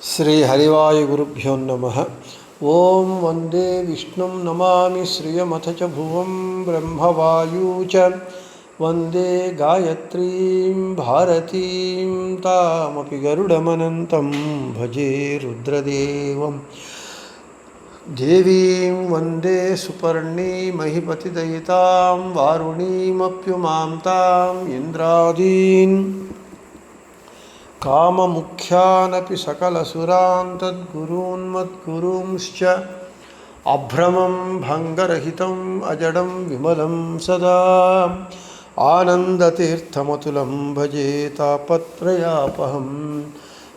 ಶ್ರೀ ಹರಿವಾಯುಗುರುಭ್ಯೋ ನಮಃ. ಓಂ ವಂದೇ ವಿಷ್ಣುಂ ನಮಾಮಿ ಶ್ರಿಯಮಥ ಚ ಭುವಂ ಬ್ರಹ್ಮವಾಯೂ ಚ ವಂದೇ ಗಾಯತ್ರೀಂ ಭಾರತೀಂ ತಾಮಪಿ ಗರುಡಮನಂತಂ ಭಜೆ ರುದ್ರದೇವಂ. ದೇವೀಂ ವಂದೇ ಸುಪರ್ಣೀಮಹಿಪತಿದಯಿತಾಂ ವಾರುಣೀಮಪ್ಯುಮಾಂ ತಾಂ ಇಂದ್ರಾದೀನ್ ಕಾಮಮುಖ್ಯಾನಪಿ ಸಕಲಸುರಾನ್ ತದ್ಗುರೂನ್ಮದ್ಗುರೂಂಶ್ಚ ಅಭ್ರಮಂ ಭಂಗರಹಿತಂ ಅಜಡಂ ವಿಮಲಂ ಸದಾ ಆನಂದತೀರ್ಥಮತುಲಂ ಭಜೆ ತಾಪತ್ರಯಾಪಹಂ.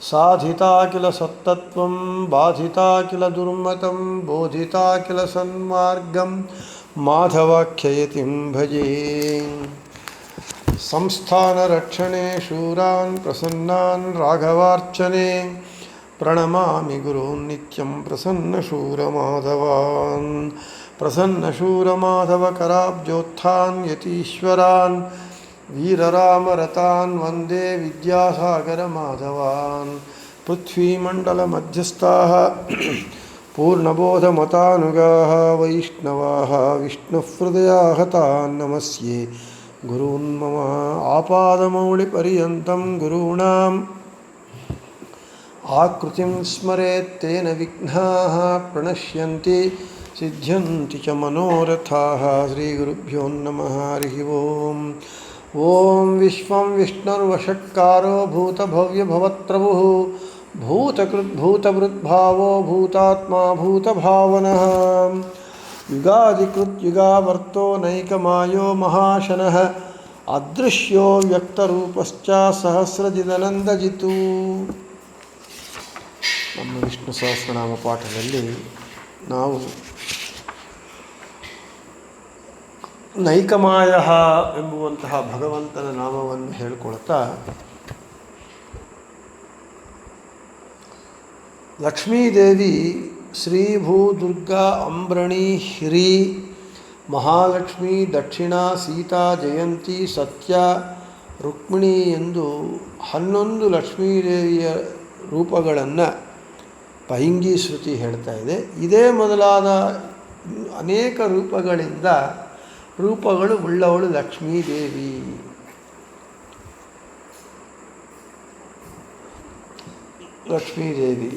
ಸಾಧಿತಾ ಕಿಲ ಸತ್ತತ್ವಂ ಬಾಧಿತಾ ಕಿಲ ದುರ್ಮತಂ ಬೋಧಿತಾ ಕಿಲ ಸನ್ಮಾರ್ಗಂ ಮಾಧವಾಖ್ಯಯತಿಂ ಭಜೆ. ಸಂಸ್ಥಾನರಕ್ಷಣೆ ಶೂರಾನ್ ಪ್ರಸನ್ನಾನ್ ರಾಘವಾರ್ಚನೆ ಪ್ರಣಮಾಮಿ ಗುರೂನ್ ನಿತ್ಯಂ ಪ್ರಸನ್ನಶೂರಮಾಧವಾನ್. ಪ್ರಸನ್ನಶೂರಮಾಧವಕರಾಬ್ಜೋತ್ಥಾನ್ ಯತೀಶ್ವರಾನ್ ವೀರರಾಮರತಾನ್ ವಂದೇ ವಿದ್ಯಾಸಾಗರಮಾಧವಾನ್. ಪೃಥ್ವೀಮಂಡಲಮಧ್ಯಸ್ಥಾಃ ಪೂರ್ಣಬೋಧಮತಾನುಗಾಃ ವೈಷ್ಣವಾಃ ವಿಷ್ಣುಹೃದಯಾಃ ತಾನ್ ನಮಸ್ಯೆ ಗುರೂನ್ ಮಮ. ಆಪಾದಮೌಳಿಪರ್ಯಂತಂ ಗುರೂಣಾಂ ಆಕೃತಿಂ ಸ್ಮರೇತ್ ತೇನ ವಿಘ್ನಾಃ ಪ್ರಣಶ್ಯಂತಿ ಸಿದ್ಧ್ಯಂತಿ ಚ ಮನೋರಥಾಃ. ಶ್ರೀಗುರುಭ್ಯೋ ನಮಃ. ಹರಿ ಓಂ. ಓಂ ವಿಶ್ವಂ ವಿಷ್ಣುರ್ವಷಟ್ಕಾರೋ ಭೂತಭವ್ಯಭವತ್ರವುಃ ಭೂತಕೃದ್ಭೂತಭೃದ್ಭಾವೋ ಭೂತಾತ್ಮಾ ಭೂತಭಾವನಃ. ಯುಗಾದಿಕೃತ್ಯುಗಾವರ್ತೋ ನೈಕಮಾಯೋ ಮಹಾಶನಃ ಅದೃಶ್ಯೋ ವ್ಯಕ್ತರೂಪಶ್ಚ ಸಹಸ್ರಜಿದನಂದಜಿತು. ನಮ್ಮ ವಿಷ್ಣು ಸಹಸ್ರನಾಮ ಪಾಠದಲ್ಲಿ ನಾವು ನೈಕಮಾಯ ಎಂಬುವಂತಹ ಭಗವಂತನ ನಾಮವನ್ನು ಹೇಳಿಕೊಳ್ತಾ ಲಕ್ಷ್ಮೀದೇವಿ ಶ್ರೀ ಭೂ ದುರ್ಗಾ ಅಂಬ್ರಣಿ ಹಿರಿ ಮಹಾಲಕ್ಷ್ಮಿ ದಕ್ಷಿಣಾ ಸೀತಾ ಜಯಂತಿ ಸತ್ಯ ರುಕ್ಮಿಣಿ ಎಂದು 11 ಲಕ್ಷ್ಮೀದೇವಿಯ ರೂಪಗಳನ್ನು ಪೈಂಗಿ ಶ್ರುತಿ ಹೇಳ್ತಾ ಇದೆ. ಇದೇ ಮೊದಲಾದ ಅನೇಕ ರೂಪಗಳು ಉಳ್ಳವಳು ಲಕ್ಷ್ಮೀದೇವಿ. ಲಕ್ಷ್ಮೀದೇವಿ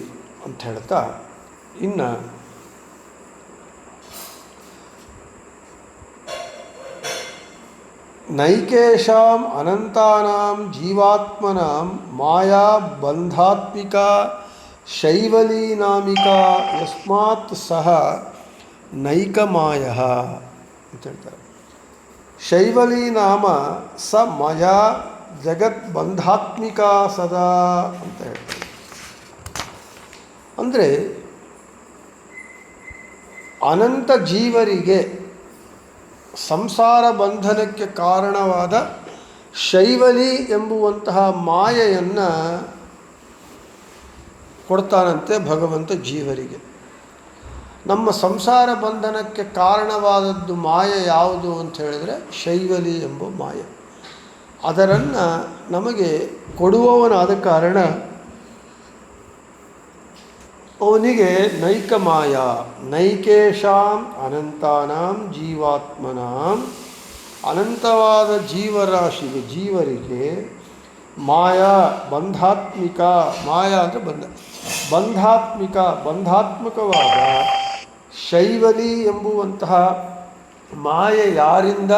ಅಂತ ಹೇಳ್ತಾ ಇನ್ನು ನೈಕೇಶಾಂ ಅನಂತಾನಾಂ ಜೀವಾತ್ಮನಾಂ ಮಾಯಾ ಬಂಧಾತ್ಮಿಕಾ ಶೈವಲಿ ನಾಮಿಕಾ ಯಸ್ಮಾತ್ ಸಹ ನೈಕಮಾಯಃ ಅಂತ ಹೇಳ್ತಾರೆ. ಶೈವಲಿ ನಾಮ ಸ ಮಯಾ ಜಗದ್ಬಂಧಾತ್ಮಿಕಾ ಸದಾ ಅಂತ ಹೇಳ್ತಾರೆ. ಅಂದರೆ ಅನಂತ ಜೀವರಿಗೆ ಸಂಸಾರ ಬಂಧನಕ್ಕೆ ಕಾರಣವಾದ ಶೈವಲಿ ಎಂಬುವಂತಹ ಮಾಯೆಯನ್ನು ಕೊಡ್ತಾನಂತೆ ಭಗವಂತ ಜೀವರಿಗೆ. ನಮ್ಮ ಸಂಸಾರ ಬಂಧನಕ್ಕೆ ಕಾರಣವಾದದ್ದು ಮಾಯೆ ಯಾವುದು ಅಂತ ಹೇಳಿದರೆ ಶೈವಲಿ ಎಂಬ ಮಾಯೆ. ಅದರನ್ನು ನಮಗೆ ಕೊಡುವವನಾದ ಕಾರಣ ಅವನಿಗೆ ನೈಕಮಾಯ. ನೈಕೇಶಾಂ ಅನಂತಾನಾಂ ಜೀವಾತ್ಮನಾಂ ಅನಂತವಾದ ಜೀವರಿಗೆ ಮಾಯಾ ಬಂಧಾತ್ಮಿಕ. ಮಾಯಾ ಅಂದರೆ ಬಂಧಾತ್ಮಕವಾದ ಶೈವಲಿ ಎಂಬುವಂತಹ ಮಾಯೆ ಯಾರಿಂದ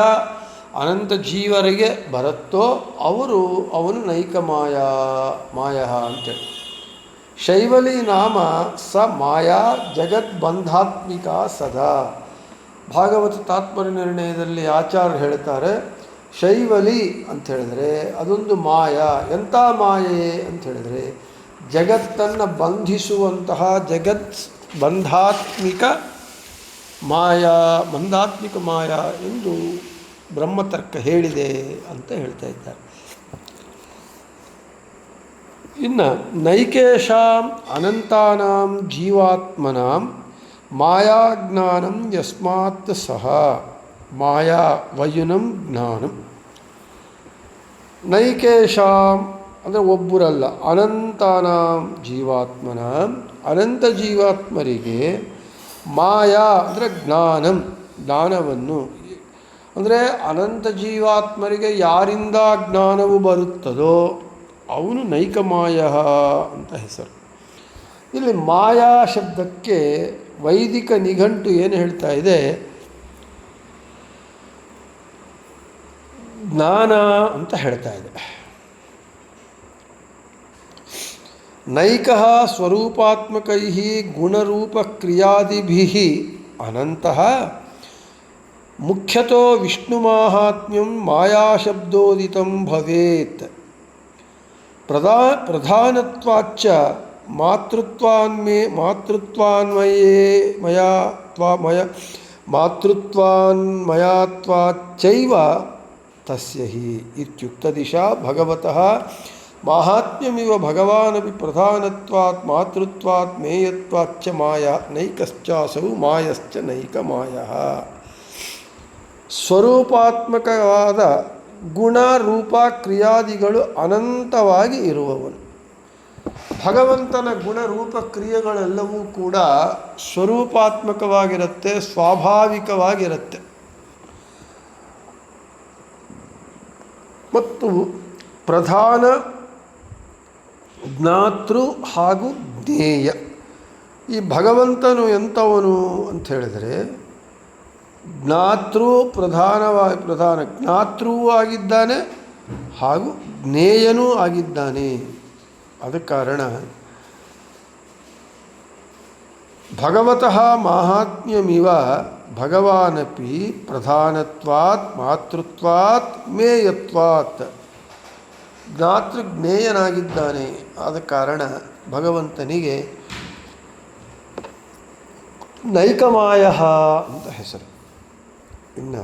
ಅನಂತ ಜೀವರಿಗೆ ಬರುತ್ತೋ ಅವನು ನೈಕಮಾಯ ಅಂತೇಳಿ. ಶೈವಲಿ ನಾಮ ಸ ಮಾಯಾ ಜಗದ್ಬಂಧಾತ್ಮಿಕಾ ಸದಾ. ಭಾಗವತ ತಾತ್ಪರ್ಯ ನಿರ್ಣಯದಲ್ಲಿ ಆಚಾರ್ಯರು ಹೇಳ್ತಾರೆ, ಶೈವಲಿ ಅಂತ ಹೇಳಿದ್ರೆ ಅದೊಂದು ಮಾಯಾ. ಎಂಥ ಮಾಯೆ ಅಂತ ಹೇಳಿದರೆ ಜಗತ್ತನ್ನು ಬಂಧಿಸುವಂತಹ ಬಂಧಾತ್ಮಿಕ ಮಾಯಾ ಎಂದು ಬ್ರಹ್ಮತರ್ಕ ಹೇಳಿದೆ ಅಂತ ಹೇಳ್ತಾ ಇದ್ದಾರೆ. ಇನ್ನು ನೈಕೇಶಾಂ ಅನಂತಾನಾಂ ಜೀವಾತ್ಮನಾಂ ಮಾಯಾಜ್ಞಾನಂ ಯಸ್ಮಾತ್ ಸಹ ಮಾಯಾ ವಯುನಂ ಜ್ಞಾನಂ. ನೈಕೇಶಾಂ ಅಂದರೆ ಒಬ್ಬರಲ್ಲ, ಅನಂತಾನಾಂ ಜೀವಾತ್ಮನಾಂ, ಅನಂತ ಜೀವಾತ್ಮರಿಗೆ ಮಾಯಾ ಅಂದರೆ ಜ್ಞಾನವನ್ನು ಅಂದರೆ ಅನಂತ ಜೀವಾತ್ಮರಿಗೆ ಯಾರಿಂದ ಜ್ಞಾನವು ಬರುತ್ತದೋ ಅವನು ನೈಕಮಾಯ ಅಂತ ಹೆಸರು. ಇಲ್ಲಿ ಮಾಯಾ ಶಬ್ದಕ್ಕೆ ವೈದಿಕ ನಿಘಂಟು ಏನು ಹೇಳ್ತಾ ಇದೆ, ಜ್ಞಾನ ಅಂತ ಹೇಳ್ತಾ ಇದೆ. ನೈಕಃ ಸ್ವರೂಪಾತ್ಮಕೈಃ ಗುಣರೂಪಕ್ರಿಯಾದಿಭಿಃ ಅನಂತಃ ಮುಖ್ಯತೋ ವಿಷ್ಣುಮಾಹಾತ್ಮ್ಯಂ ಮಾಯಾಶಬ್ದೋದಿತಂ ಭವೇತ್. ಪ್ರಧಾನತ್ವಾಚ್ಚ ಮಾತೃತ್ವಾನ್ಮಯಾತ್ವಾಚ್ಚೈವ ತಸ್ಯ ಹಿ ಇತ್ಯುಕ್ತದಿಶಾ ಭಗವತಃ ಮಾಹಾತ್ಮ್ಯಮಿವ ಭಗವಾನಪಿ ಪ್ರಧಾನತ್ವಾತ್ ಮಾತೃತ್ವಾತ್ ಮೇಯತ್ವಾಚ್ಚ ಮಾಯಾ ನೈಕಶ್ಚಾಸೌ ಮಾಯಶ್ಚ ನೈಕಮಾಯಃ. ಸ್ವರೂಪಾತ್ಮಕವಾದ ಗುಣ ರೂಪ ಕ್ರಿಯಾದಿಗಳು ಅನಂತವಾಗಿ ಇರುವವನು. ಭಗವಂತನ ಗುಣರೂಪ ಕ್ರಿಯೆಗಳೆಲ್ಲವೂ ಕೂಡ ಸ್ವರೂಪಾತ್ಮಕವಾಗಿರುತ್ತೆ, ಸ್ವಾಭಾವಿಕವಾಗಿರುತ್ತೆ. ಮತ್ತು ಪ್ರಧಾನ, ಜ್ಞಾತೃ ಹಾಗೂ ಜ್ಞೇಯ. ಈ ಭಗವಂತನು ಎಂಥವನು ಅಂತ ಹೇಳಿದರೆ ಪ್ರಧಾನ ಜ್ಞಾತೃವೂ ಆಗಿದ್ದಾನೆ ಹಾಗೂ ಜ್ಞೇಯನೂ ಆಗಿದ್ದಾನೆ. ಆದ ಕಾರಣ ಭಗವತಃ ಮಾಹಾತ್ಮ್ಯಮಿವ ಭಗವಾನಪಿ ಪ್ರಧಾನತ್ವಾತ್ ಮಾತೃತ್ವಾತ್ ಮೇಯತ್ವಾತ್ ಜ್ಞೇಯನಾಗಿದ್ದಾನೆ. ಆದ ಕಾರಣ ಭಗವಂತನಿಗೆ ನೈಕಮಾಯ ಅಂತ ಹೆಸರು. ಇನ್ನು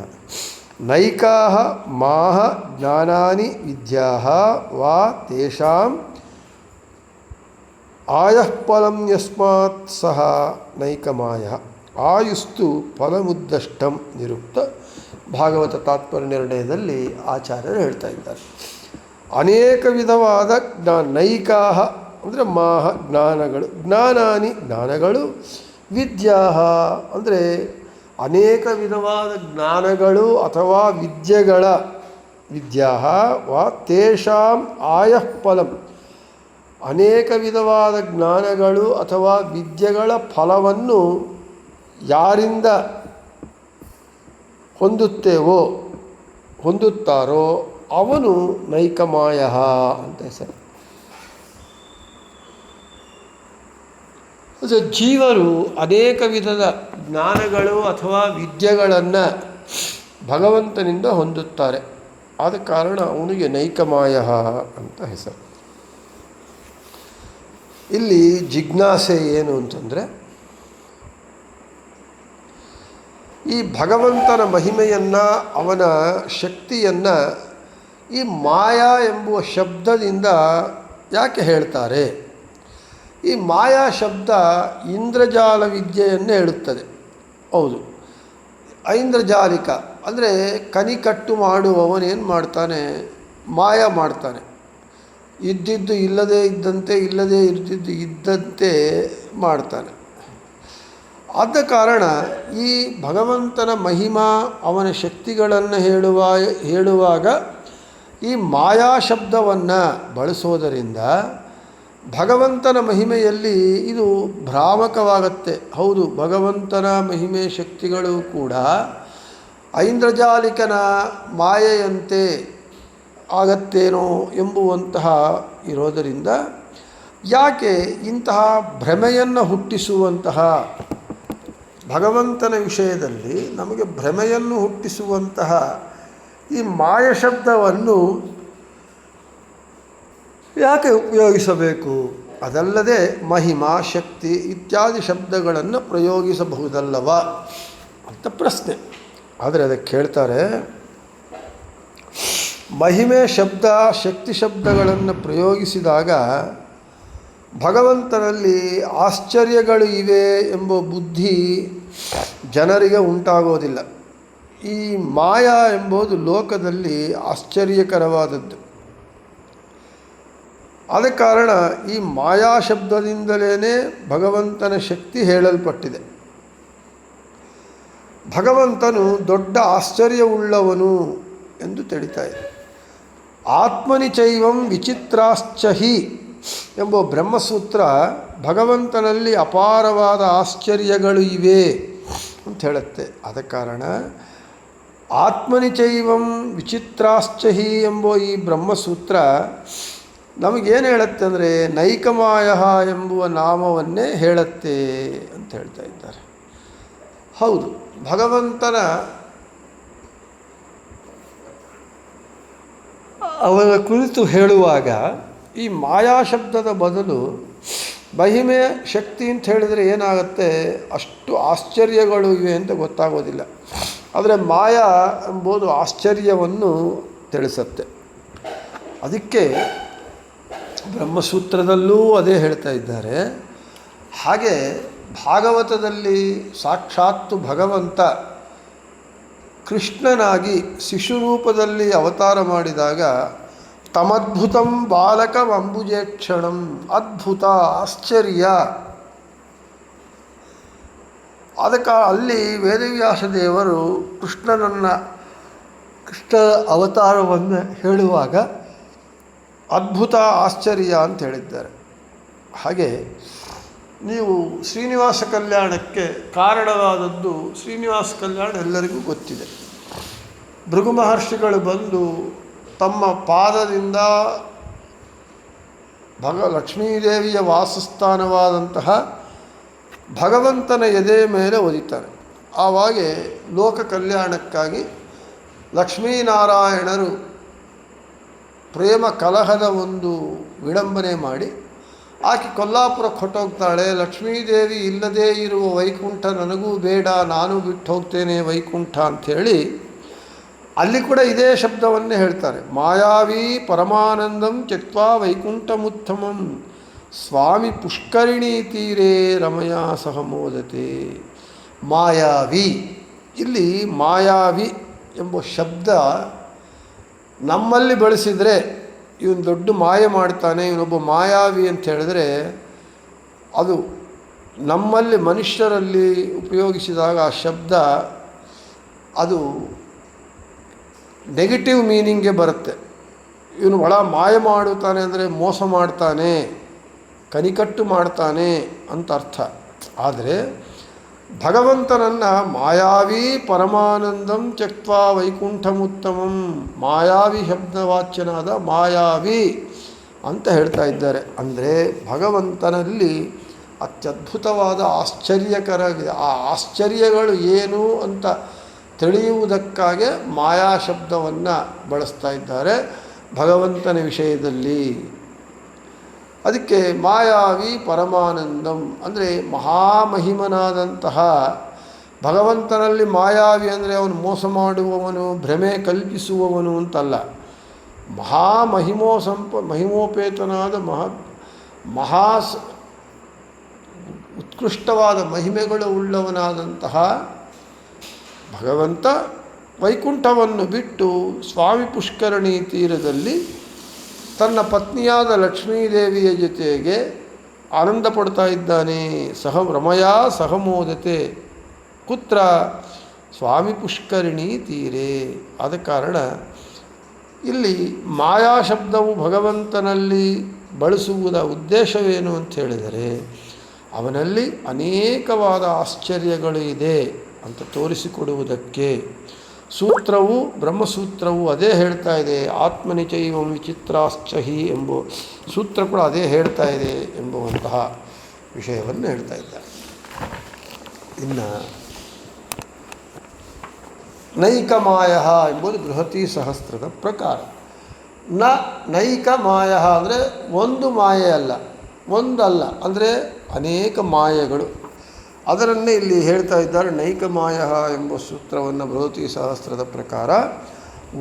ನೈಕಾಹ ಮಾಹ ಜ್ಞಾನಾನಿ ವಿದ್ಯಾಃ ವಾ ತೇಷಾಂ ಆಯಃಫಲಂ ಯಸ್ಮಾತ್ ಸಹ ನೈಕಮಾಯಃ. ಆಯುಸ್ತು ಫಲಮುದ್ದಷ್ಟಂ ನಿರುಕ್ತ ಭಾಗವತ ತಾತ್ಪರ್ಯ ನಿರ್ಣಯದಲ್ಲಿ ಆಚಾರ್ಯರು ಹೇಳ್ತಾ ಇದ್ದಾರೆ. ಅನೇಕ ವಿಧವಾದ ನೈಕಾಹ ಅಂದರೆ ಮಾಹ ಜ್ಞಾನಗಳು, ಜ್ಞಾನಾನಿ ಜ್ಞಾನಗಳು, ವಿದ್ಯಾಃ ಅಂದರೆ ಅನೇಕ ವಿಧವಾದ ಜ್ಞಾನಗಳು ಅಥವಾ ವಿದ್ಯೆಗಳ ವಿದ್ಯಾಃ ವಾ ತೇಷಾಂ ಆಯಃಫಲಂ ಅನೇಕ ವಿಧವಾದ ಜ್ಞಾನಗಳು ಅಥವಾ ವಿದ್ಯೆಗಳ ಫಲವನ್ನು ಯಾರಿಂದ ಹೊಂದುತ್ತಾರೋ ಅವನು ನೈಕಮಾಯ ಅಂತ ಹೆಸರು. ಜೀವರು ಅನೇಕ ವಿಧದ ಜ್ಞಾನಗಳು ಅಥವಾ ವಿದ್ಯೆಗಳನ್ನು ಭಗವಂತನಿಂದ ಹೊಂದುತ್ತಾರೆ. ಆದ ಕಾರಣ ಅವನಿಗೆ ನೈಕಮಾಯ ಅಂತ ಹೆಸರು. ಇಲ್ಲಿ ಜಿಜ್ಞಾಸೆ ಏನು ಅಂತಂದರೆ, ಈ ಭಗವಂತನ ಮಹಿಮೆಯನ್ನು, ಅವನ ಶಕ್ತಿಯನ್ನು ಈ ಮಾಯಾ ಎಂಬುವ ಶಬ್ದದಿಂದ ಯಾಕೆ ಹೇಳ್ತಾರೆ? ಈ ಮಾಯಾ ಶಬ್ದ ಇಂದ್ರಜಾಲ ವಿದ್ಯೆಯನ್ನೇ ಹೇಳುತ್ತದೆ. ಹೌದು, ಐಂದ್ರಜಾಲಿಕ ಅಂದರೆ ಕನಿಕಟ್ಟು ಮಾಡುವವನೇನು ಮಾಡ್ತಾನೆ? ಮಾಯ ಮಾಡ್ತಾನೆ. ಇದ್ದಿದ್ದು ಇಲ್ಲದೇ ಇದ್ದಂತೆ, ಇಲ್ಲದೇ ಇದ್ದಿದ್ದು ಇದ್ದಂತೆ ಮಾಡ್ತಾನೆ. ಆದ ಕಾರಣ ಈ ಭಗವಂತನ ಮಹಿಮಾ, ಅವನ ಶಕ್ತಿಗಳನ್ನು ಹೇಳುವಾಗ ಈ ಮಾಯಾ ಶಬ್ದವನ್ನು ಬಳಸೋದರಿಂದ ಭಗವಂತನ ಮಹಿಮೆಯಲ್ಲಿ ಇದು ಭ್ರಾಮಕವಾಗತ್ತೆ. ಹೌದು, ಭಗವಂತನ ಮಹಿಮೆ ಶಕ್ತಿಗಳು ಕೂಡ ಐಂದ್ರಜಾಲಿಕನ ಮಾಯೆಯಂತೆ ಆಗತ್ತೇನೋ ಎಂಬುವಂತಹ ಇರೋದರಿಂದ ಯಾಕೆ ಇಂತಹ ಭ್ರಮೆಯನ್ನು ಹುಟ್ಟಿಸುವಂತಹ ಭಗವಂತನ ವಿಷಯದಲ್ಲಿ ನಮಗೆ ಭ್ರಮೆಯನ್ನು ಹುಟ್ಟಿಸುವಂತಹ ಈ ಮಾಯ ಶಬ್ದವನ್ನು ಯಾಕೆ ಉಪಯೋಗಿಸಬೇಕು? ಅದಲ್ಲದೆ ಮಹಿಮಾ, ಶಕ್ತಿ ಇತ್ಯಾದಿ ಶಬ್ದಗಳನ್ನು ಪ್ರಯೋಗಿಸಬಹುದಲ್ಲವ ಅಂತ ಪ್ರಶ್ನೆ. ಆದರೆ ಅದಕ್ಕೆ ಹೇಳ್ತಾರೆ, ಮಹಿಮೆ ಶಬ್ದ, ಶಕ್ತಿ ಶಬ್ದಗಳನ್ನು ಪ್ರಯೋಗಿಸಿದಾಗ ಭಗವಂತನಲ್ಲಿ ಆಶ್ಚರ್ಯಗಳು ಇವೆ ಎಂಬ ಬುದ್ಧಿ ಜನರಿಗೆ ಉಂಟಾಗೋದಿಲ್ಲ. ಈ ಮಾಯಾ ಎಂಬುದು ಲೋಕದಲ್ಲಿ ಆಶ್ಚರ್ಯಕರವಾದದ್ದು. ಆದ ಕಾರಣ ಈ ಮಾಯಾ ಶಬ್ದದಿಂದಲೇ ಭಗವಂತನ ಶಕ್ತಿ ಹೇಳಲ್ಪಟ್ಟಿದೆ. ಭಗವಂತನು ದೊಡ್ಡ ಆಶ್ಚರ್ಯವುಳ್ಳವನು ಎಂದು ತಿಳಿತಾ ಇದೆ. ಆತ್ಮನಿಚೈವಂ ವಿಚಿತ್ರಾಶ್ಚ ಹಿ ಎಂಬ ಬ್ರಹ್ಮಸೂತ್ರ ಭಗವಂತನಲ್ಲಿ ಅಪಾರವಾದ ಆಶ್ಚರ್ಯಗಳು ಇವೆ ಅಂತ ಹೇಳುತ್ತೆ. ಆದ ಕಾರಣ ಆತ್ಮನಿಚೈವಂ ವಿಚಿತ್ರಾಶ್ಚ ಹಿ ಎಂಬ ಈ ಬ್ರಹ್ಮಸೂತ್ರ ನಮಗೇನು ಹೇಳುತ್ತೆ ಅಂದರೆ ನೈಕಮಾಯ ಎಂಬುವ ನಾಮವನ್ನೇ ಹೇಳುತ್ತೆ ಅಂತ ಹೇಳ್ತಾ ಇದ್ದಾರೆ. ಹೌದು, ಭಗವಂತನ ಅವನ ಕುರಿತು ಹೇಳುವಾಗ ಈ ಮಾಯಾ ಶಬ್ದದ ಬದಲು ಮಹಿಮೆ ಶಕ್ತಿ ಅಂತ ಹೇಳಿದರೆ ಏನಾಗುತ್ತೆ, ಅಷ್ಟು ಆಶ್ಚರ್ಯಗಳು ಇವೆ ಅಂತ ಗೊತ್ತಾಗೋದಿಲ್ಲ. ಆದರೆ ಮಾಯಾ ಎಂಬುದು ಆಶ್ಚರ್ಯವನ್ನು ತಿಳಿಸುತ್ತೆ. ಅದಕ್ಕೆ ಬ್ರಹ್ಮಸೂತ್ರದಲ್ಲೂ ಅದೇ ಹೇಳ್ತಾ ಇದ್ದಾರೆ. ಹಾಗೆ ಭಾಗವತದಲ್ಲಿ ಸಾಕ್ಷಾತ್ತು ಭಗವಂತ ಕೃಷ್ಣನಾಗಿ ಶಿಶುರೂಪದಲ್ಲಿ ಅವತಾರ ಮಾಡಿದಾಗ ತಮದ್ಭುತಂ ಬಾಲಕಮಂಬುಜೇಕ್ಷಣಂ, ಅದ್ಭುತ ಆಶ್ಚರ್ಯ. ಅದಕ್ಕೆ ಅಲ್ಲಿ ವೇದವ್ಯಾಸ ದೇವರು ಕೃಷ್ಣ ಅವತಾರವನ್ನು ಹೇಳುವಾಗ ಅದ್ಭುತ ಆಶ್ಚರ್ಯ ಅಂತ ಹೇಳಿದ್ದಾರೆ. ಹಾಗೆ ನೀವು ಶ್ರೀನಿವಾಸ ಕಲ್ಯಾಣಕ್ಕೆ ಕಾರಣವಾದದ್ದು, ಶ್ರೀನಿವಾಸ ಕಲ್ಯಾಣ ಎಲ್ಲರಿಗೂ ಗೊತ್ತಿದೆ. ಭೃಗು ಮಹರ್ಷಿಗಳು ಬಂದು ತಮ್ಮ ಪಾದದಿಂದ ಲಕ್ಷ್ಮೀದೇವಿಯ ವಾಸಸ್ಥಾನವಾದಂತಹ ಭಗವಂತನ ಎದೆ ಮೇಲೆ ಒದಿತಾರೆ. ಆವಾಗ ಲೋಕ ಕಲ್ಯಾಣಕ್ಕಾಗಿ ಲಕ್ಷ್ಮೀನಾರಾಯಣರು ಪ್ರೇಮ ಕಲಹದ ಒಂದು ವಿಡಂಬನೆ ಮಾಡಿ ಆಕೆ ಕೊಲ್ಲಾಪುರಕ್ಕೆ ಹೊಟ್ಟೋಗ್ತಾಳೆ. ಲಕ್ಷ್ಮೀದೇವಿ ಇಲ್ಲದೇ ಇರುವ ವೈಕುಂಠ ನನಗೂ ಬೇಡ, ನಾನು ಬಿಟ್ಟು ಹೋಗ್ತೇನೆ ವೈಕುಂಠ ಅಂಥೇಳಿ ಅಲ್ಲಿ ಕೂಡ ಇದೇ ಶಬ್ದವನ್ನೇ ಹೇಳ್ತಾರೆ. ಮಾಯಾವಿ ಪರಮಾನಂದಂ ತ್ಯಕ್ವಾ ವೈಕುಂಠಮುತ್ತಮಂ ಸ್ವಾಮಿ ಪುಷ್ಕರಿಣೀ ತೀರೇ ರಮಯಾ ಸಹ ಮೋದತೆ. ಮಾಯಾವಿ, ಇಲ್ಲಿ ಮಾಯಾವಿ ಎಂಬ ಶಬ್ದ ನಮ್ಮಲ್ಲಿ ಬಳಸಿದರೆ ಇವನು ದೊಡ್ಡ ಮಾಯ ಮಾಡ್ತಾನೆ, ಇವನೊಬ್ಬ ಮಾಯಾವಿ ಅಂತ ಹೇಳಿದ್ರೆ ಅದು ನಮ್ಮಲ್ಲಿ ಮನುಷ್ಯರಲ್ಲಿ ಉಪಯೋಗಿಸಿದಾಗ ಆ ಶಬ್ದ ಅದು ನೆಗೆಟಿವ್ ಮೀನಿಂಗ್ಗೆ ಬರುತ್ತೆ. ಇವನು ಒಳ ಮಾಯ ಮಾಡುತ್ತಾನೆ ಅಂದರೆ ಮೋಸ ಮಾಡ್ತಾನೆ, ಕನಿಕಟ್ಟು ಮಾಡ್ತಾನೆ ಅಂತ ಅರ್ಥ. ಆದರೆ ಭಗವಂತನನ್ನು ಮಾಯಾವಿ ಪರಮಾನಂದಂ ತ್ಯಕ್ವಾ ವೈಕುಂಠಮುತ್ತಮಂ, ಮಾಯಾವಿ ಶಬ್ದವಾಚ್ಯನಾದ ಮಾಯಾವಿ ಅಂತ ಹೇಳ್ತಾ ಇದ್ದಾರೆ. ಅಂದರೆ ಭಗವಂತನಲ್ಲಿ ಅತ್ಯದ್ಭುತವಾದ ಆಶ್ಚರ್ಯಕರ, ಆ ಆಶ್ಚರ್ಯಗಳು ಏನು ಅಂತ ತಿಳಿಯುವುದಕ್ಕಾಗಿ ಮಾಯಾ ಶಬ್ದವನ್ನು ಬಳಸ್ತಾ ಇದ್ದಾರೆ ಭಗವಂತನ ವಿಷಯದಲ್ಲಿ. ಅದಕ್ಕೆ ಮಾಯಾವಿ ಪರಮಾನಂದಂ ಅಂದರೆ ಮಹಾಮಹಿಮನಾದಂತಹ ಭಗವಂತನಲ್ಲಿ ಮಾಯಾವಿ ಅಂದರೆ ಅವನು ಮೋಸ ಮಾಡುವವನು, ಭ್ರಮೆ ಕಲ್ಪಿಸುವವನು ಅಂತಲ್ಲ. ಮಹಿಮೋಪೇತನಾದ ಉತ್ಕೃಷ್ಟವಾದ ಮಹಿಮೆಗಳು ಉಳ್ಳವನಾದಂತಹ ಭಗವಂತ ವೈಕುಂಠವನ್ನು ಬಿಟ್ಟು ಸ್ವಾಮಿ ಪುಷ್ಕರಣಿ ತೀರದಲ್ಲಿ ತನ್ನ ಪತ್ನಿಯಾದ ಲಕ್ಷ್ಮೀದೇವಿಯ ಜೊತೆಗೆ ಆನಂದ ಪಡ್ತಾ ಇದ್ದಾನೆ. ಸಹ ರಮಯಾ ಸಹ ಮೋದತೆ ಕುತ್ರ ಸ್ವಾಮಿ ಪುಷ್ಕರಿಣಿ ತೀರೆ. ಆದ ಕಾರಣ ಇಲ್ಲಿ ಮಾಯಾ ಶಬ್ದವು ಭಗವಂತನಲ್ಲಿ ಬಳಸುವುದ ಉದ್ದೇಶವೇನು ಅಂತ ಹೇಳಿದರೆ ಅವನಲ್ಲಿ ಅನೇಕವಾದ ಆಶ್ಚರ್ಯಗಳು ಇದೆ ಅಂತ ತೋರಿಸಿಕೊಡುವುದಕ್ಕೆ. ಸೂತ್ರವು ಬ್ರಹ್ಮಸೂತ್ರವು ಅದೇ ಹೇಳ್ತಾ ಇದೆ. ಆತ್ಮನಿಚೈವಂ ವಿಚಿತ್ರಾಶ್ಚ ಹಿ ಎಂಬ ಸೂತ್ರ ಕೂಡ ಅದೇ ಹೇಳ್ತಾ ಇದೆ ಎಂಬುವಂತಹ ವಿಷಯವನ್ನು ಹೇಳ್ತಾ ಇದ್ದಾರೆ. ಇನ್ನು ನೈಕಮಾಯ ಎಂಬುದು ಬೃಹತಿ ಸಹಸ್ರದ ಪ್ರಕಾರ. ನೈಕಮಾಯ ಅಂದರೆ ಒಂದು ಮಾಯೆ ಅಲ್ಲ, ಒಂದಲ್ಲ, ಅಂದರೆ ಅನೇಕ ಮಾಯೆಗಳು. ಅದರನ್ನೇ ಇಲ್ಲಿ ಹೇಳ್ತಾ ಇದ್ದಾರೆ. ನೈಕಮಾಯ ಎಂಬ ಸೂತ್ರವನ್ನು ಬೃಹತಿ ಸಹಸ್ರದ ಪ್ರಕಾರ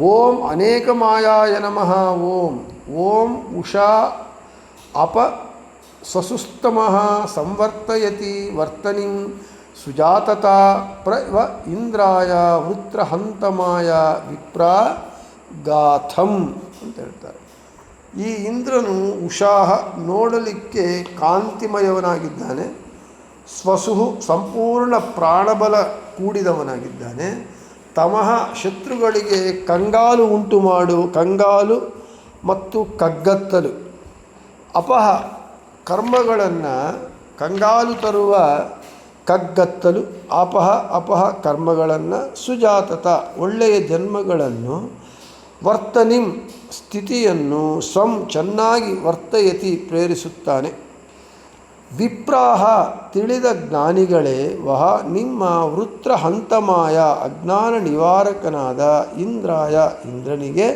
ಓಂ ಅನೇಕ ಮಾಯಾಯ ನಮಃ ಓಂ ಓಂ ಉಷಾ ಅಪ ಸ್ವಸುಸ್ತಮಃ ಸಂವರ್ತಯತಿ ವರ್ತನಿಂ ಸುಜಾತತಾ ಪ್ರವ ಇಂದ್ರಾಯ ವೃತ್ರಹಂತಮಾಯ ವಿಪ್ರ ಗಾಥಂ ಅಂತ ಹೇಳ್ತಾರೆ. ಈ ಇಂದ್ರನು ಉಷಾಹ ನೋಡಲಿಕ್ಕೆ ಕಾಂತಿಮಯವನಾಗಿದ್ದಾನೆ, ಸ್ವಸುಹು ಸಂಪೂರ್ಣ ಪ್ರಾಣಬಲ ಕೂಡಿದವನಾಗಿದ್ದಾನೆ, ತಮಃ ಶತ್ರುಗಳಿಗೆ ಕಂಗಾಲು ಮತ್ತು ಕಗ್ಗತ್ತಲು, ಅಪಹ ಕರ್ಮಗಳನ್ನು ಕಂಗಾಲು ತರುವ ಕಗ್ಗತ್ತಲು, ಅಪಹ ಕರ್ಮಗಳನ್ನು, ಸುಜಾತತ ಒಳ್ಳೆಯ ಜನ್ಮಗಳನ್ನು, ವರ್ತನಿಂ ಸ್ಥಿತಿಯನ್ನು, ಸ್ವಂ ಚೆನ್ನಾಗಿ ವರ್ತಯತಿ ಪ್ರೇರಿಸುತ್ತಾನೆ. ವಿಪ್ರಾಹ ತಿಳಿದ ಜ್ಞಾನಿಗಳೇ, ವಹ ನಿಮ್ಮ ವೃತ್ರ ಹಂತಮಾಯ ಅಜ್ಞಾನ ನಿವಾರಕನಾದ ಇಂದ್ರಾಯ ಇಂದ್ರನಿಗೆ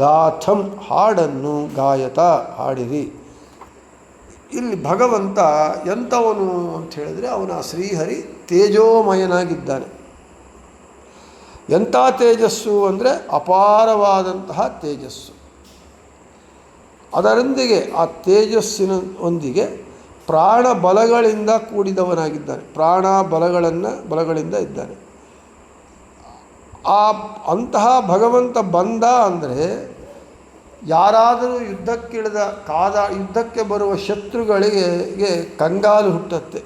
ಗಾಥಂ ಹಾಡನ್ನು ಗಾಯತ ಹಾಡಿರಿ. ಇಲ್ಲಿ ಭಗವಂತ ಎಂಥವನು ಅಂತ ಹೇಳಿದರೆ ಅವನ ಶ್ರೀಹರಿ ತೇಜೋಮಯನಾಗಿದ್ದಾನೆ. ಎಂಥ ತೇಜಸ್ಸು ಅಂದರೆ ಅಪಾರವಾದಂತಹ ತೇಜಸ್ಸು. ಅದರೊಂದಿಗೆ ಆ ತೇಜಸ್ಸಿನೊಂದಿಗೆ ಪ್ರಾಣ ಬಲಗಳಿಂದ ಕೂಡಿದವನಾಗಿದ್ದಾನೆ. ಪ್ರಾಣ ಬಲಗಳಿಂದ ಇದ್ದಾನೆ. ಅಂತಹ ಭಗವಂತ ಬಂದ ಅಂದರೆ ಯಾರಾದರೂ ಯುದ್ಧಕ್ಕೆ ಬರುವ ಶತ್ರುಗಳಿಗೆ ಕಂಗಾಲು ಹುಟ್ಟುತ್ತೆ.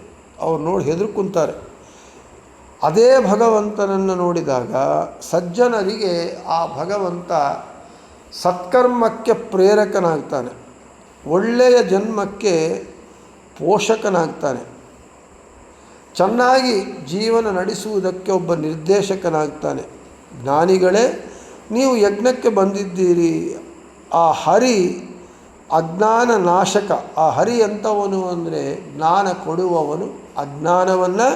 ಅವ್ರು ನೋಡಿ ಹೆದರ್ಕೊಂತಾರೆ. ಅದೇ ಭಗವಂತನನ್ನು ನೋಡಿದಾಗ ಸಜ್ಜನರಿಗೆ ಆ ಭಗವಂತ ಸತ್ಕರ್ಮಕ್ಕೆ ಪ್ರೇರಕನಾಗ್ತಾನೆ, ಒಳ್ಳೆಯ ಜನ್ಮಕ್ಕೆ ಪೋಷಕನಾಗ್ತಾನೆ, ಚೆನ್ನಾಗಿ ಜೀವನ ನಡೆಸುವುದಕ್ಕೆ ಒಬ್ಬ ನಿರ್ದೇಶಕನಾಗ್ತಾನೆ. ಜ್ಞಾನಿಗಳೇ, ನೀವು ಯಜ್ಞಕ್ಕೆ ಬಂದಿದ್ದೀರಿ. ಆ ಹರಿ ಅಜ್ಞಾನ ನಾಶಕ. ಆ ಹರಿ ಎಂಥವನು ಅಂದರೆ ಜ್ಞಾನ ಕೊಡುವವನು, ಅಜ್ಞಾನವನ್ನು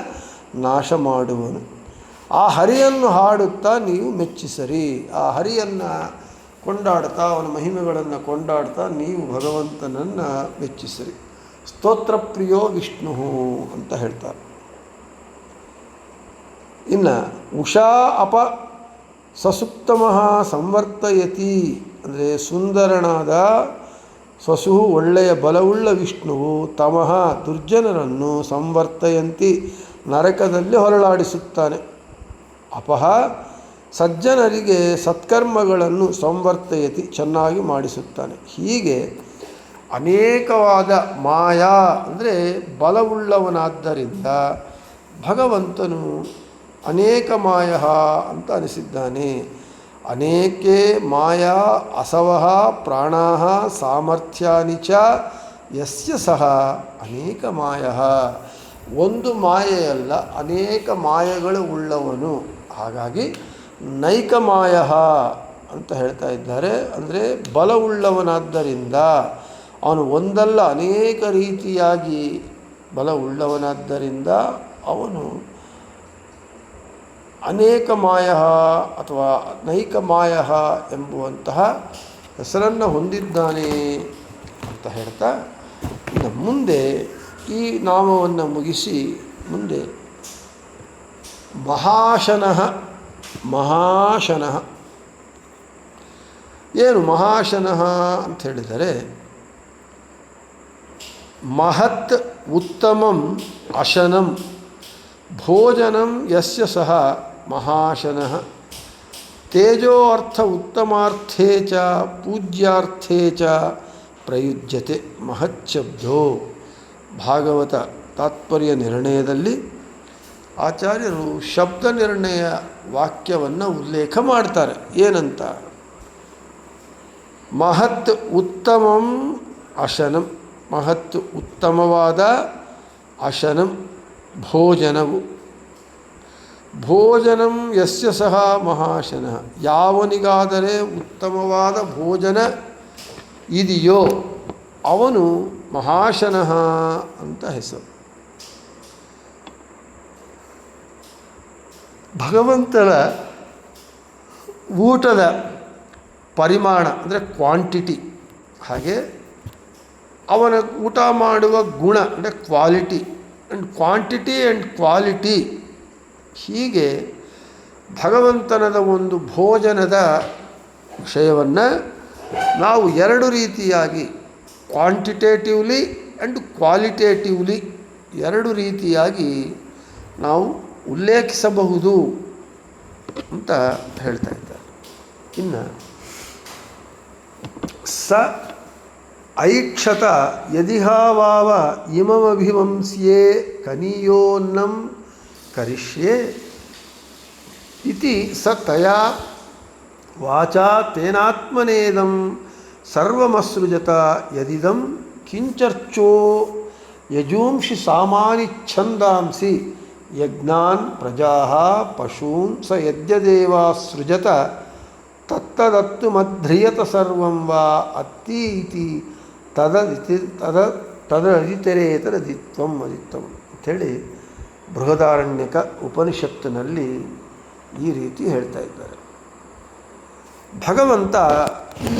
ನಾಶ ಮಾಡುವನು. ಆ ಹರಿಯನ್ನು ಹಾಡುತ್ತಾ ನೀವು ಮೆಚ್ಚಿಸರಿ. ಆ ಹರಿಯನ್ನು ಕೊಂಡಾಡ್ತಾ, ಅವನ ಮಹಿಮೆಗಳನ್ನು ಕೊಂಡಾಡ್ತಾ ನೀವು ಭಗವಂತನನ್ನು ಮೆಚ್ಚಿಸರಿ. ಸ್ತೋತ್ರ ಪ್ರಿಯೋ ವಿಷ್ಣು ಅಂತ ಹೇಳ್ತಾರೆ. ಇನ್ನು ಉಷಾ ಅಪ ಸಸುಪ್ತಮಃ ಸಂವರ್ತಯತಿ ಅಂದರೆ ಸುಂದರನಾದ ಸ್ವಸುಹು ಒಳ್ಳೆಯ ಬಲವುಳ್ಳ ವಿಷ್ಣುವು ತಮಃ ದುರ್ಜನರನ್ನು ಸಂವರ್ತಯಂತಿ ನರಕದಲ್ಲಿ ಹೊರಳಾಡಿಸುತ್ತಾನೆ. ಅಪಹ ಸಜ್ಜನರಿಗೆ ಸತ್ಕರ್ಮಗಳನ್ನು ಸಂವರ್ತಯತಿ ಚೆನ್ನಾಗಿ ಮಾಡಿಸುತ್ತಾನೆ. ಹೀಗೆ ಅನೇಕವಾದ ಮಾಯಾ ಅಂದರೆ ಬಲವುಳ್ಳವನಾದ್ದರಿಂದ ಭಗವಂತನು ಅನೇಕ ಮಾಯ ಅಂತ ಅನಿಸಿದ್ದಾನೆ. ಅನೇಕೆ ಮಾಯಾ ಅಸವಃ ಪ್ರಾಣಾಃ ಸಾಮರ್ಥ್ಯಾನಿ ಚ ಯಸ್ಯ ಸಹ ಅನೇಕ ಮಾಯಃ. ಒಂದು ಮಾಯೆಯಲ್ಲ, ಅನೇಕ ಮಾಯೆಗಳು ಉಳ್ಳವನು. ಹಾಗಾಗಿ ನೈಕ ಮಾಯಃ ಅಂತ ಹೇಳ್ತಾ ಇದ್ದಾರೆ. ಅಂದರೆ ಬಲವುಳ್ಳವನಾದ್ದರಿಂದ ಅವನು ಒಂದಲ್ಲ ಅನೇಕ ರೀತಿಯಾಗಿ ಬಲವುಳ್ಳವನಾದ್ದರಿಂದ ಅವನು ಅನೇಕ ಮಾಯ ಅಥವಾ ನೈಕ ಮಾಯ ಎಂಬುವಂತಹ ಹೆಸರನ್ನು ಹೊಂದಿದ್ದಾನೆ ಅಂತ ಹೇಳ್ತಾ ಇನ್ನು ಮುಂದೆ ಈ ನಾಮವನ್ನು ಮುಗಿಸಿ ಮುಂದೆ ಮಹಾಶನಃ. ಏನು ಮಹಾಶನಃ ಅಂತ ಹೇಳಿದರೆ, ಮಹತ್ ಉತ್ತಮಂ ಅಶನಂ ಭೋಜನಂ ಯಸ್ಯ ಸಹ ಮಹಾಶನಃ. ತೇಜೋ ಅರ್ಥ ಉತ್ತಮಾರ್ಥೇ ಚ ಪೂಜ್ಯಾರ್ಥೇ ಚ ಪ್ರಯುಜ್ಯತೆ. ಮಹಚ್ಛಬ್ದೋ. ಭಾಗವತ ತಾತ್ಪರ್ಯ ನಿರ್ಣಯದಲ್ಲಿ ಆಚಾರ್ಯರು ಶಬ್ದ ನಿರ್ಣಯ ವಾಕ್ಯವನ್ನು ಉಲ್ಲೇಖ ಮಾಡ್ತಾರೆ. ಏನಂತ? ಮಹತ್ ಉತ್ತಮಂ ಅಶನಂ. ಮಹತ್ ಉತ್ತಮವಾದ ಅಶನಂ ಭೋಜನವು. ಭೋಜನಂ ಯಸ್ಯ ಸಹ ಮಹಾಶನಃ. ಯಾವನಿಗಾದರೆ ಉತ್ತಮವಾದ ಭೋಜನ ಇದೆಯೋ ಅವನು ಮಹಾಶನಃ ಅಂತ ಹೆಸರು. ಭಗವಂತನ ಊಟದ ಪರಿಮಾಣ ಅಂದರೆ ಕ್ವಾಂಟಿಟಿ, ಹಾಗೆ ಅವನ ಊಟ ಮಾಡುವ ಗುಣ ಅಂದರೆ quality and quantity and quality. ಹೀಗೆ ಭಗವಂತನದ ಒಂದು ಭೋಜನದ ವಿಷಯವನ್ನು ನಾವು ಎರಡು ರೀತಿಯಾಗಿ, ಕ್ವಾಂಟಿಟೇಟಿವ್ಲಿ ಆ್ಯಂಡ್ ಕ್ವಾಲಿಟೇಟಿವ್ಲಿ ಎರಡು ರೀತಿಯಾಗಿ ನಾವು ಉಲ್ಲೇಖಿಸಬಹುದು ಅಂತ ಹೇಳ್ತಾ ಇದ್ದಾರೆ. ಇನ್ನು ಸ ಐಕ್ಷತ ಯದಿಹಾವಾವ ಇಮಮಭಿವಂಸ್ಯೇ ಕನೀಯೋನ್ನಂ ಕರಿಷ್ಯೆ ಇತಿ ಸ ತಯಾ ವಾಚಾ ತೇನಾತ್ಮನೇದಂ ಸರ್ವಮಸೃಜತ ಯದಿದಂ ಕಿಂಚರ್ಚೋ ಯಜೂಂಷಿ ಸಾಮಾನಿಚ್ಛಂದಾಂಸಿ ಯಜ್ಞಾನ್ ಪ್ರಜಾಃ ಪಶೂನ್ ಸ ಯದ್ಯದೇವಾಸೃಜತ ತತ್ತದತ್ತು ಮಧ್ರಿಯತ ಸರ್ವಂ ವಾ ಅತ್ತಿ ಇತಿ ತದದಿತರೇತರದಿತ್ವಂ ಅದಿತ್ವಂ ಅಂಥೇಳಿ ಬೃಹದಾರಣ್ಯಕ ಉಪನಿಷತ್ತಿನಲ್ಲಿ ಈ ರೀತಿ ಹೇಳ್ತಾ ಇದ್ದಾರೆ. ಭಗವಂತ ಈ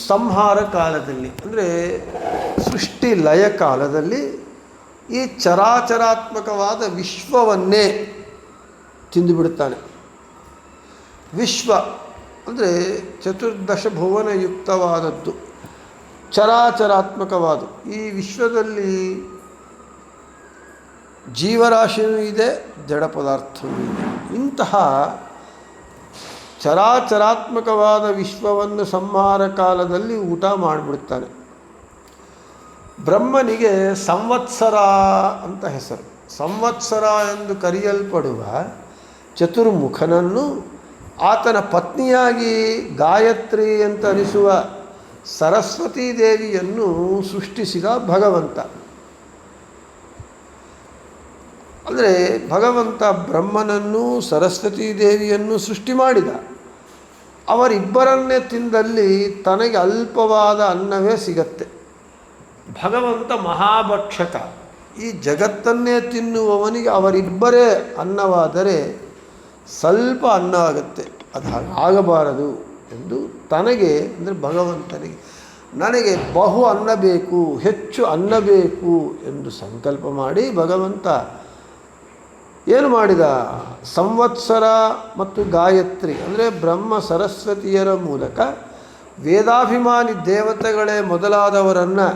ಸಂಹಾರ ಕಾಲದಲ್ಲಿ ಅಂದರೆ ಸೃಷ್ಟಿ ಲಯ ಕಾಲದಲ್ಲಿ ಈ ಚರಾಚರಾತ್ಮಕವಾದ ವಿಶ್ವವನ್ನೇ ತಿಂದುಬಿಡುತ್ತಾನೆ. ವಿಶ್ವ ಅಂದರೆ ಚತುರ್ದಶ ಭುವನಯುಕ್ತವಾದದ್ದು, ಚರಾಚರಾತ್ಮಕವಾದ ಈ ವಿಶ್ವದಲ್ಲಿ ಜೀವರಾಶಿಯೂ ಇದೆ, ಜಡ ಪದಾರ್ಥವೂ ಇದೆ. ಇಂತಹ ಚರಾಚರಾತ್ಮಕವಾದ ವಿಶ್ವವನ್ನು ಸಂಹಾರ ಕಾಲದಲ್ಲಿ ಊಟ ಮಾಡಿಬಿಡ್ತಾನೆ. ಬ್ರಹ್ಮನಿಗೆ ಸಂವತ್ಸರ ಅಂತ ಹೆಸರು. ಸಂವತ್ಸರ ಎಂದು ಕರೆಯಲ್ಪಡುವ ಚತುರ್ಮುಖನನ್ನು ಆತನ ಪತ್ನಿಯಾಗಿ ಗಾಯತ್ರಿ ಅಂತ ಅನಿಸುವ ಸರಸ್ವತೀ ದೇವಿಯನ್ನು ಸೃಷ್ಟಿಸಿದ ಭಗವಂತ. ಅಂದರೆ ಭಗವಂತ ಬ್ರಹ್ಮನನ್ನು ಸರಸ್ವತೀ ದೇವಿಯನ್ನು ಸೃಷ್ಟಿ ಮಾಡಿದ. ಅವರಿಬ್ಬರನ್ನೇ ತಿಂದಲ್ಲಿ ತನಗೆ ಅಲ್ಪವಾದ ಅನ್ನವೇ ಸಿಗತ್ತೆ. ಭಗವಂತ ಮಹಾಭಕ್ಷಕ. ಈ ಜಗತ್ತನ್ನೇ ತಿನ್ನುವವನಿಗೆ ಅವರಿಬ್ಬರೇ ಅನ್ನವಾದರೆ ಸ್ವಲ್ಪ ಅನ್ನ ಆಗುತ್ತೆ. ಅದು ಆಗಬಾರದು ಎಂದು ತನಗೆ ಅಂದರೆ ಭಗವಂತನಿಗೆ ನನಗೆ ಬಹು ಅನ್ನ ಬೇಕು, ಹೆಚ್ಚು ಅನ್ನ ಬೇಕು ಎಂದು ಸಂಕಲ್ಪ ಮಾಡಿ ಭಗವಂತ ಏನು ಮಾಡಿದ? ಸಂವತ್ಸರ ಮತ್ತು ಗಾಯತ್ರಿ ಅಂದರೆ ಬ್ರಹ್ಮ ಸರಸ್ವತಿಯರ ಮೂಲಕ ವೇದಾಭಿಮಾನಿ ದೇವತೆಗಳೇ ಮೊದಲಾದವರನ್ನು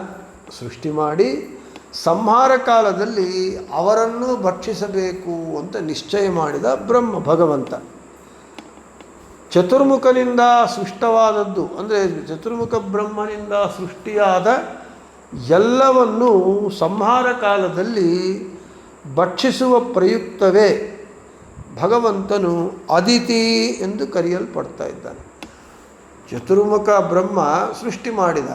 ಸೃಷ್ಟಿ ಮಾಡಿ ಸಂಹಾರ ಕಾಲದಲ್ಲಿ ಅವರನ್ನು ಭಕ್ಷಿಸಬೇಕು ಅಂತ ನಿಶ್ಚಯ ಮಾಡಿದ ಬ್ರಹ್ಮ ಭಗವಂತ. ಚತುರ್ಮುಖನಿಂದ ಸೃಷ್ಟವಾದದ್ದು ಅಂದರೆ ಚತುರ್ಮುಖ ಬ್ರಹ್ಮನಿಂದ ಸೃಷ್ಟಿಯಾದ ಎಲ್ಲವನ್ನೂ ಸಂಹಾರ ಕಾಲದಲ್ಲಿ ಭಕ್ಷಿಸುವ ಪ್ರಯುಕ್ತವೇ ಭಗವಂತನು ಅದಿತಿ ಎಂದು ಕರೆಯಲ್ಪಡ್ತಾ ಇದ್ದಾನೆ. ಚತುರ್ಮುಖ ಬ್ರಹ್ಮ ಸೃಷ್ಟಿ ಮಾಡಿದ.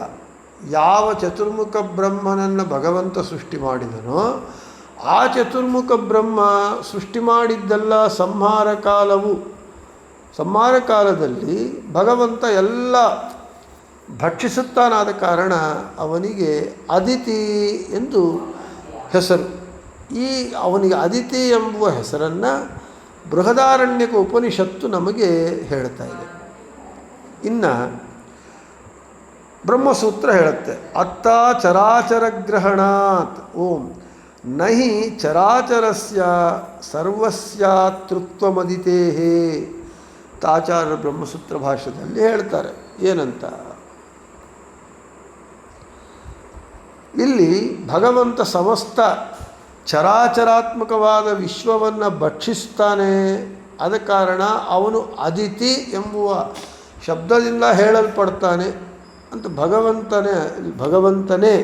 ಯಾವ ಚತುರ್ಮುಖ ಬ್ರಹ್ಮನನ್ನು ಭಗವಂತ ಸೃಷ್ಟಿ ಮಾಡಿದನೋ ಆ ಚತುರ್ಮುಖ ಬ್ರಹ್ಮ ಸೃಷ್ಟಿ ಮಾಡಿದ್ದೆಲ್ಲ ಸಂಹಾರ ಕಾಲದಲ್ಲಿ ಭಗವಂತ ಎಲ್ಲ ಭಕ್ಷಿಸುತ್ತಾನಾದ ಕಾರಣ ಅವನಿಗೆ ಅದಿತಿ ಎಂದು ಹೆಸರು. ಈ ಅವನಿಗೆ ಅದಿತಿ ಎಂಬುವ ಹೆಸರನ್ನು ಬೃಹದಾರಣ್ಯಕ ಉಪನಿಷತ್ತು ನಮಗೆ ಹೇಳ್ತಾ ಇದೆ. ಇನ್ನು ಬ್ರಹ್ಮಸೂತ್ರ ಹೇಳುತ್ತೆ, ಅತ್ತ ಚರಾಚರ ಗ್ರಹಣಾತ್ ಓಂ ನಹಿ ಚರಾಚರಸ್ಯ ಸರ್ವಸ್ಯಾತೃತ್ವಮದಿತೇಹೇ ತಾಚಾರ್ಯ ಬ್ರಹ್ಮಸೂತ್ರ ಭಾಷ್ಯದಲ್ಲಿ ಹೇಳ್ತಾರೆ. ಏನಂತ? ಇಲ್ಲಿ ಭಗವಂತ ಸಮಸ್ತ ಚರಾಚರಾತ್ಮಕವಾದ ವಿಶ್ವವನ್ನು ಭಕ್ಷಿಸ್ತಾನೆ. ಆದ ಕಾರಣ ಅವನು ಅದಿತಿ ಎಂಬುವ ಶಬ್ದದಿಂದ ಹೇಳಲ್ಪಡ್ತಾನೆ ಅಂತ ಭಗವಂತನೇ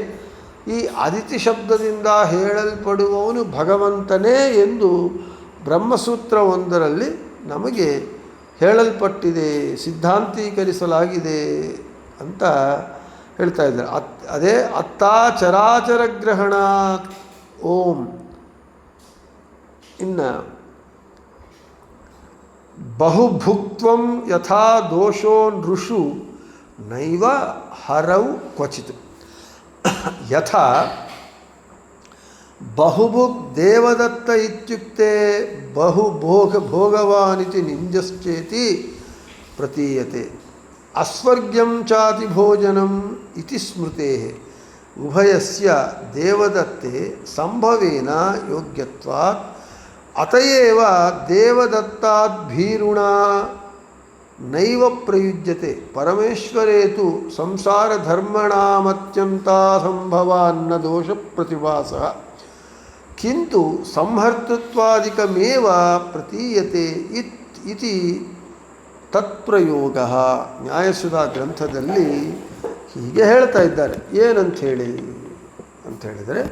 ಈ ಅದಿತಿ ಶಬ್ದದಿಂದ ಹೇಳಲ್ಪಡುವವನು ಭಗವಂತನೇ ಎಂದು ಬ್ರಹ್ಮಸೂತ್ರ ಒಂದರಲ್ಲಿ ನಮಗೆ ಹೇಳಲ್ಪಟ್ಟಿದೆ, ಸಿದ್ಧಾಂತೀಕರಿಸಲಾಗಿದೆ ಅಂತ ಹೇಳ್ತಾ ಇದ್ದಾರೆ. ಅದೇ ಅತ್ತಾ ಚರಾಚರ ಗ್ರಹಣ ಓಂ. ಇನ್ನು ಬಹುಭುಕ್ತ್ವಂ ಯಥಾ ದೋಷೋ ನೃಷು ನೈವ ಹರೌ ಕ್ವಚಿತ್ ಯಥಾ ಬಹುಭುಕ್ ದೇವದತ್ತ ಇತ್ಯುಕ್ತೆ ಭೋಗವಾನಿತಿ ನಿಂಜಶ್ಚೇತಿ ಪ್ರತೀಯತೆ ಅಸ್ವರ್ಗ್ಯಂ ಚಾತಿ ಭೋಜನಂ ಇತಿ ಸ್ಮೃತೇಃ ಉಭಯಸ್ಯ ದೇವದತ್ತೆ ಸಂಭವೇನ ಯೋಗ್ಯತ್ವಾತ್ ಅತಯೇವ ದೇವದತ್ತಾದ್ ಭೀರುಣ ನೈವ ಪ್ರಯುಜ್ಯತೆ ಪರಮೇಶ್ವರೇತು ಸಂಸಾರ ಧರ್ಮಣಾಮತ್ಯಂತ ಸಂಭವಾನ್ನ ದೋಷ ಪ್ರತಿಭಾಸಃ ಕಿಂತು ಸಂಹರ್ತೃತ್ವಾದಿಕಮೇವ ಪ್ರತೀಯತೆ ಇತಿ ತತ್ಪ್ರಯೋಗ. ನ್ಯಾಯಸುಧಾ ಗ್ರಂಥದಲ್ಲಿ ಹೀಗೆ ಹೇಳ್ತಾ ಇದ್ದಾರೆ. ಏನಂಥೇಳಿ ಅಂತ ಹೇಳಿದರೆ,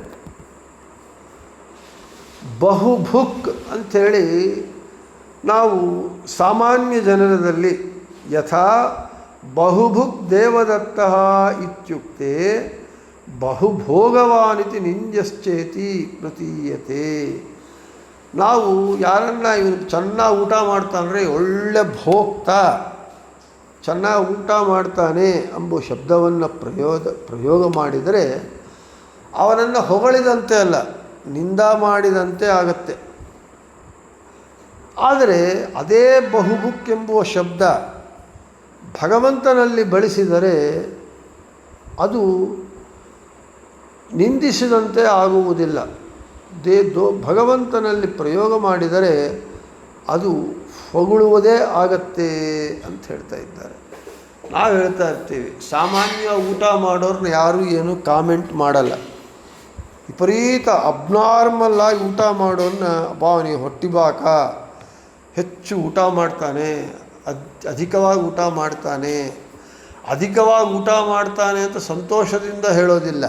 ಬಹುಭುಕ್ ಅಂಥೇಳಿ ನಾವು ಸಾಮಾನ್ಯ ಜನರದಲ್ಲಿ ಯಥಾ ಬಹುಭುಕ್ ದೇವದತ್ತ ಇತ್ಯುಕ್ತೆ ಬಹುಭೋಗವಾನಿತಿ ನಿಂಜಶ್ಚೇತಿ ಪ್ರತೀಯತೆ. ನಾವು ಯಾರನ್ನ ಇವನು ಚೆನ್ನಾಗಿ ಊಟ ಮಾಡ್ತಾನೆ, ಒಳ್ಳೆ ಭೋಕ್ತ, ಚೆನ್ನಾಗಿ ಊಟ ಮಾಡ್ತಾನೆ ಎಂಬ ಶಬ್ದವನ್ನು ಪ್ರಯೋಗ ಮಾಡಿದರೆ ಅವನನ್ನು ಹೊಗಳಿದಂತೆ ಅಲ್ಲ, ನಿಂದ ಮಾಡಿದಂತೆ ಆಗತ್ತೆ. ಆದರೆ ಅದೇ ಬಹುಭುಕ್ ಎಂಬುವ ಶಬ್ದ ಭಗವಂತನಲ್ಲಿ ಬಳಸಿದರೆ ಅದು ನಿಂದಿಸಿದಂತೆ ಆಗುವುದಿಲ್ಲ. ಭಗವಂತನಲ್ಲಿ ಪ್ರಯೋಗ ಮಾಡಿದರೆ ಅದು ಹೊಗಳುವುದೇ ಆಗತ್ತೆ ಅಂತ ಹೇಳ್ತಾ ಇದ್ದಾರೆ. ನಾವು ಹೇಳ್ತಾ ಇರ್ತೀವಿ, ಸಾಮಾನ್ಯ ಊಟ ಮಾಡೋರನ್ನ ಯಾರೂ ಏನೂ ಕಾಮೆಂಟ್ ಮಾಡಲ್ಲ. ವಿಪರೀತ ಅಬ್ನಾರ್ಮಲ್ಲಾಗಿ ಊಟ ಮಾಡೋನ್ನ ಅವನಿಗೆ ಹೊಟ್ಟಿಬಾಕ, ಹೆಚ್ಚು ಊಟ ಮಾಡ್ತಾನೆ, ಅಧಿಕವಾಗಿ ಊಟ ಮಾಡ್ತಾನೆ, ಅಧಿಕವಾಗಿ ಊಟ ಮಾಡ್ತಾನೆ ಅಂತ ಸಂತೋಷದಿಂದ ಹೇಳೋದಿಲ್ಲ.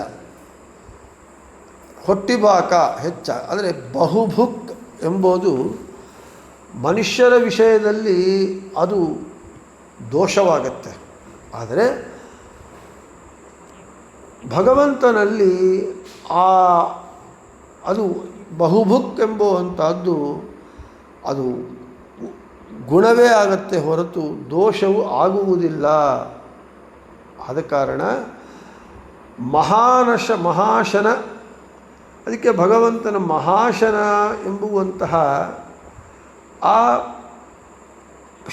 ಹೊಟ್ಟಿಬಾಕ ಹೆಚ್ಚ ಅಂದರೆ ಬಹುಭುಕ್ ಎಂಬುದು ಮನುಷ್ಯರ ವಿಷಯದಲ್ಲಿ ಅದು ದೋಷವಾಗತ್ತೆ. ಆದರೆ ಭಗವಂತನಲ್ಲಿ ಅದು ಬಹುಭುಕ್ ಎಂಬುವಂಥದ್ದು ಅದು ಗುಣವೇ ಆಗತ್ತೆ ಹೊರತು ದೋಷವು ಆಗುವುದಿಲ್ಲ. ಆದ ಕಾರಣ ಮಹಾಶನ, ಅದಕ್ಕೆ ಭಗವಂತನ ಮಹಾಶನ ಎಂಬುವಂತಹ ಆ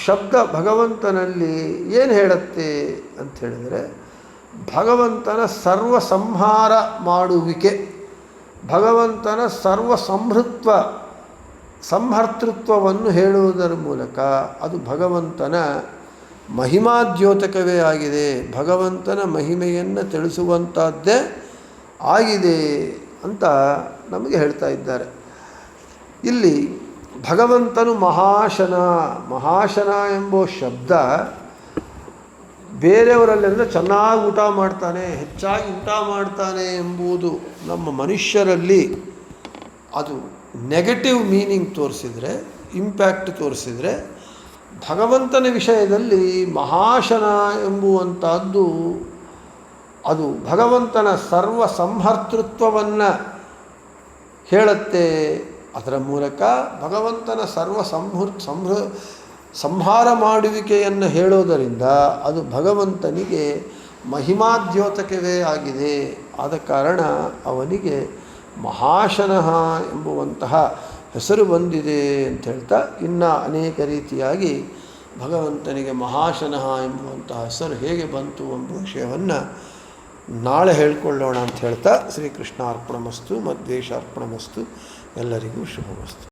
ಶಬ್ದ ಭಗವಂತನಲ್ಲಿ ಏನು ಹೇಳುತ್ತೆ ಅಂತ ಹೇಳಿದರೆ, ಭಗವಂತನ ಸರ್ವ ಸಂಹಾರ ಮಾಡುವಿಕೆ, ಭಗವಂತನ ಸರ್ವ ಸಂಹರ್ತೃತ್ವವನ್ನು ಹೇಳುವುದರ ಮೂಲಕ ಅದು ಭಗವಂತನ ಮಹಿಮಾದ್ಯೋತಕವೇ ಆಗಿದೆ, ಭಗವಂತನ ಮಹಿಮೆಯನ್ನು ತಿಳಿಸುವಂಥದ್ದೇ ಆಗಿದೆ ಅಂತ ನಮಗೆ ಹೇಳ್ತಾ ಇದ್ದಾರೆ. ಇಲ್ಲಿ ಭಗವಂತನು ಮಹಾಶನ ಎಂಬ ಶಬ್ದ ಬೇರೆಯವರಲ್ಲೆಲ್ಲ ಚೆನ್ನಾಗಿ ಊಟ ಮಾಡ್ತಾನೆ, ಹೆಚ್ಚಾಗಿ ಊಟ ಮಾಡ್ತಾನೆ ಎಂಬುದು ನಮ್ಮ ಮನುಷ್ಯರಲ್ಲಿ ಅದು ನೆಗೆಟಿವ್ ಮೀನಿಂಗ್ ತೋರಿಸಿದರೆ, ಇಂಪ್ಯಾಕ್ಟ್ ತೋರಿಸಿದರೆ, ಭಗವಂತನ ವಿಷಯದಲ್ಲಿ ಮಹಾಶನ ಎಂಬುವಂಥದ್ದು ಅದು ಭಗವಂತನ ಸರ್ವ ಸಂಹರ್ತೃತ್ವವನ್ನು ಹೇಳುತ್ತೆ. ಅದರ ಮೂಲಕ ಭಗವಂತನ ಸಂಹಾರ ಮಾಡುವಿಕೆಯನ್ನು ಹೇಳೋದರಿಂದ ಅದು ಭಗವಂತನಿಗೆ ಮಹಿಮಾದ್ಯೋತಕವೇ ಆಗಿದೆ. ಆದ ಕಾರಣ ಅವನಿಗೆ ಮಹಾಶನಃ ಎಂಬುವಂತಹ ಹೆಸರು ಬಂದಿದೆ ಅಂತ ಹೇಳ್ತಾ, ಇನ್ನು ಅನೇಕ ರೀತಿಯಾಗಿ ಭಗವಂತನಿಗೆ ಮಹಾಶನಃ ಎಂಬುವಂತಹ ಹೆಸರು ಹೇಗೆ ಬಂತು ಎಂಬ ವಿಷಯವನ್ನು ನಾಳೆ ಹೇಳಿಕೊಳ್ಳೋಣ ಅಂತ ಹೇಳ್ತಾ, ಶ್ರೀಕೃಷ್ಣ ಅರ್ಪಣಮಸ್ತು, ಮಧ್ವೇಶ ಅರ್ಪಣಮಸ್ತು, ಎಲ್ಲರಿಗೂ ಶುಭಮಸ್ತು.